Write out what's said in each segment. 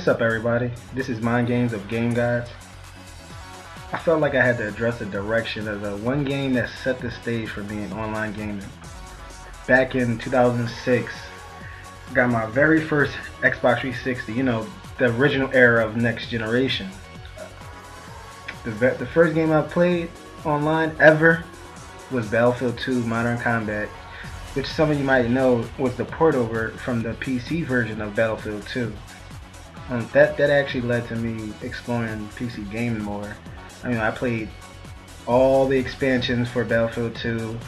What's up, everybody? This is Mind Games of Game Gods. I felt like I had to address the direction of the one game that set the stage for me in online gaming. Back in 2006, I got my very first Xbox 360, the original era of next generation. The first game I played online ever was Battlefield 2 Modern Combat, which some of you might know was the port over from the PC version of Battlefield 2. That actually led to me exploring PC gaming more. I played all the expansions for Battlefield 2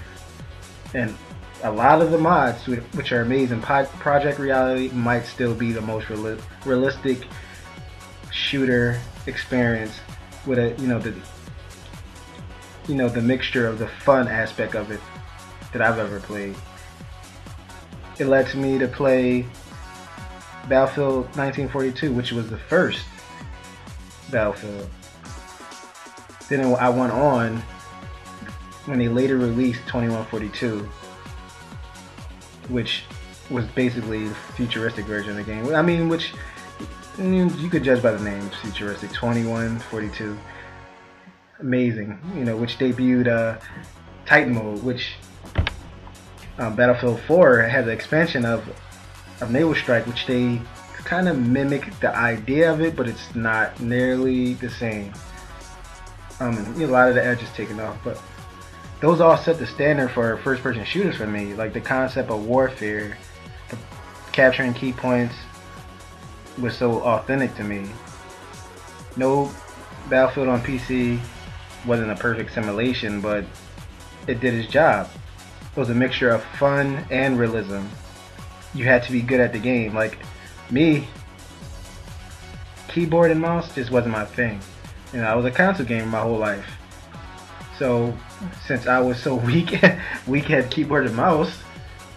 and a lot of the mods, which are amazing. Project Reality might still be the most realistic shooter experience with the mixture of the fun aspect of it that I've ever played. It led to me to play Battlefield 1942, which was the first Battlefield. Then I went on when they later released 2142, which was basically the futuristic version of the game. Which you could judge by the name, futuristic. 2142, amazing. Which debuted Titan mode, which Battlefield 4 had the expansion of Naval Strike, which they kind of mimic the idea of it, but it's not nearly the same. A lot of the edge is taken off, but those all set the standard for first-person shooters for me. Like the concept of warfare, capturing key points was so authentic to me. No, Battlefield on PC wasn't a perfect simulation, but it did its job. It was a mixture of fun and realism. You had to be good at the game. Like me, keyboard and mouse just wasn't my thing. I was a console gamer my whole life. So since I was so weak at keyboard and mouse,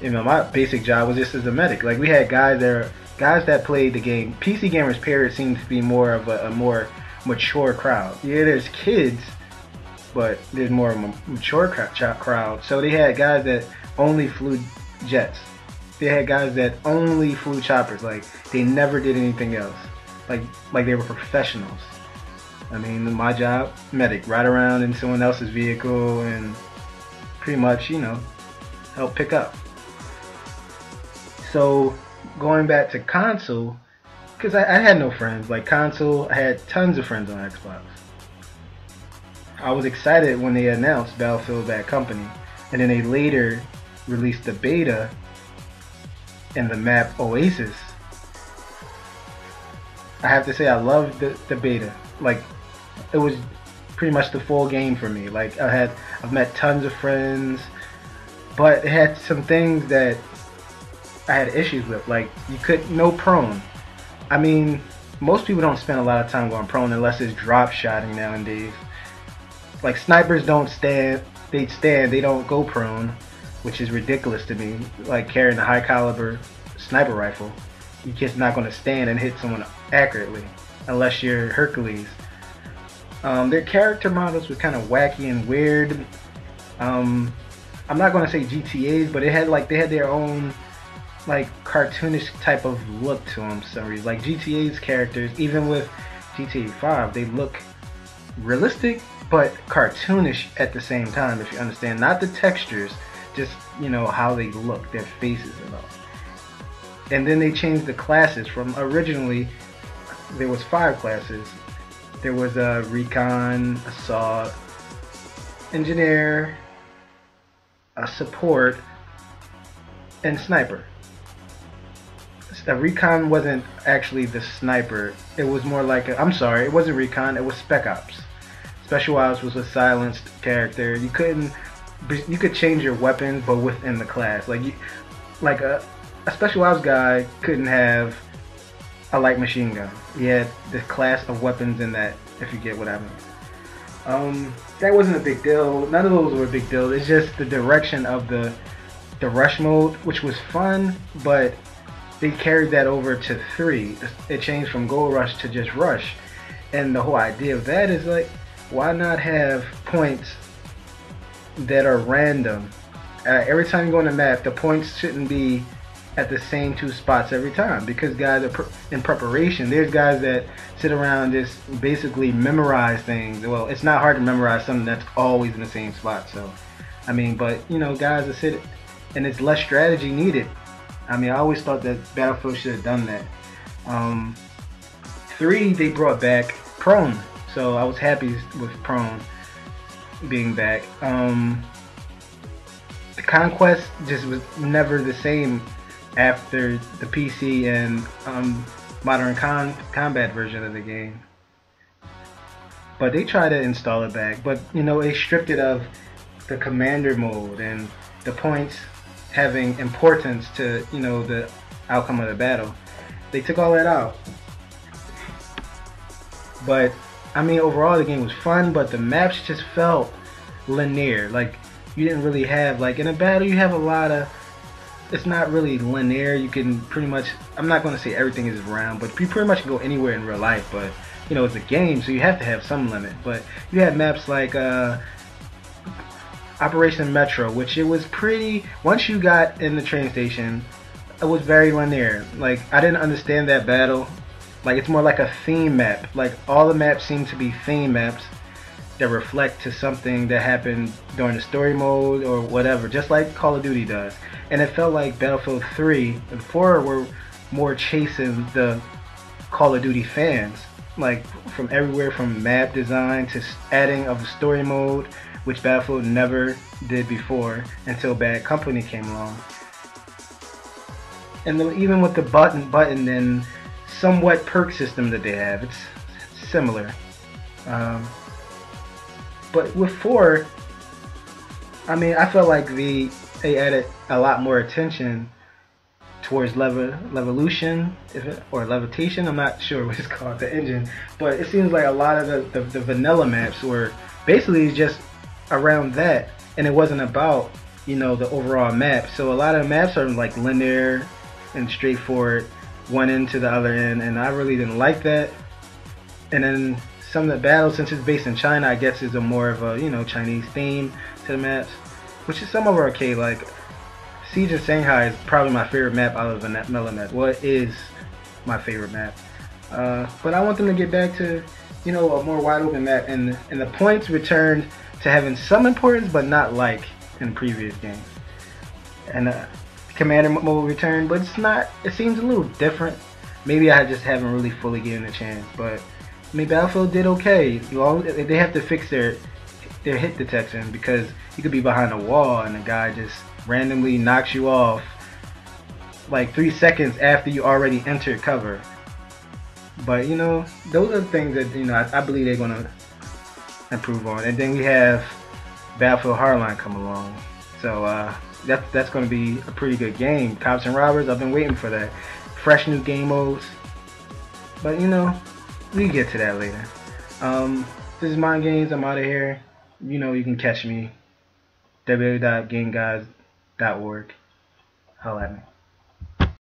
my basic job was just as a medic. Like we had guys that played the game. PC gamers period seemed to be more of a more mature crowd. Yeah, there's kids, but there's more of a mature crowd. So they had guys that only flew jets. They had guys that only flew choppers. Like they never did anything else. Like they were professionals. My job, medic, ride around in someone else's vehicle and pretty much, help pick up. So going back to console, because I had no friends. Like console, I had tons of friends on Xbox. I was excited when they announced Battlefield Bad Company, and then they later released the beta and the map Oasis. I have to say I loved the beta. Like it was pretty much the full game for me. Like I've met tons of friends, but it had some things that I had issues with. Like no prone. Most people don't spend a lot of time going prone unless it's drop shotting nowadays. Like snipers don't stand, they don't go prone, which is ridiculous to me. Like carrying a high caliber sniper rifle, you're just not going to stand and hit someone accurately unless you're Hercules. Their character models were kind of wacky and weird. I'm not going to say GTA's, but they had their own cartoonish type of look to them for some reason. Like GTA's characters, even with GTA 5, they look realistic but cartoonish at the same time, if you understand. Not the textures, just how they look, their faces and all. And then they changed the classes from originally there was 5 classes. There was a recon, assault, engineer, a support, and sniper. The recon wasn't actually the sniper. It was more like it wasn't recon. It was spec ops. Special ops was a silenced character. You could change your weapons, but within the class. Like a special ops guy couldn't have a light machine gun. He had the class of weapons in that, if you get what I mean. That wasn't a big deal. None of those were a big deal. It's just the direction of the rush mode, which was fun, but they carried that over to 3. It changed from gold rush to just rush. And the whole idea of that is why not have points that are random? Every time you go on the map, the points shouldn't be at the same two spots every time because guys are in preparation. There's guys that sit around just basically memorize things. Well, it's not hard to memorize something that's always in the same spot. So, I mean, but you know, guys that sit and it's less strategy needed. I mean, I always thought that Battlefield should have done that. 3, they brought back prone, so I was happy with prone being back. The conquest just was never the same after the PC and modern combat version of the game. But they tried to install it back, but you know, they stripped it of the commander mode and the points having importance to, you know, the outcome of the battle. They took all that out. But I mean, overall the game was fun, but the maps just felt linear. Like you didn't really have, like in a battle you have a lot of, it's not really linear. You can pretty much, I'm not going to say everything is round, but you pretty much can go anywhere in real life. But you know, it's a game, so you have to have some limit. But you have maps like Operation Metro, which it was pretty, once you got in the train station, it was very linear. Like I didn't understand that battle. Like it's more like a theme map. Like all the maps seem to be theme maps that reflect to something that happened during the story mode or whatever, just like Call of Duty does. And it felt like Battlefield 3 and 4 were more chasing the Call of Duty fans, like from everywhere from map design to adding of the story mode, which Battlefield never did before until Bad Company came along. And even with the button and somewhat perk system that they have, it's similar. But with 4, I mean, I felt like they added a lot more attention towards levolution or levitation. I'm not sure what it's called, the engine, but it seems like a lot of the vanilla maps were basically just around that, and it wasn't about, you know, the overall map. So a lot of maps are like linear and straightforward, one end to the other end, and I really didn't like that. And then some of the battles, since it's based in China, I guess is a more of a, you know, Chinese theme to the maps, which is some of our okay. Like Siege of Shanghai is probably my favorite map out of the vanilla map. Well, it is my favorite map. But I want them to get back to, you know, a more wide open map, and the points returned to having some importance, but not like in previous games. And commander mode returned, but it's not. It seems a little different. Maybe I just haven't really fully given it a chance, but I mean, Battlefield did okay. They have to fix their hit detection, because you could be behind a wall and a guy just randomly knocks you off like 3 seconds after you already entered cover. But you know, those are the things that, you know, I believe they're gonna improve on. And then we have Battlefield Hardline come along, so that's gonna be a pretty good game. Cops and Robbers, I've been waiting for that. Fresh new game modes, but you know, we get to that later. This is Mind Games. I'm out of here. You know, you can catch me www.gameguys.org. Holla at me.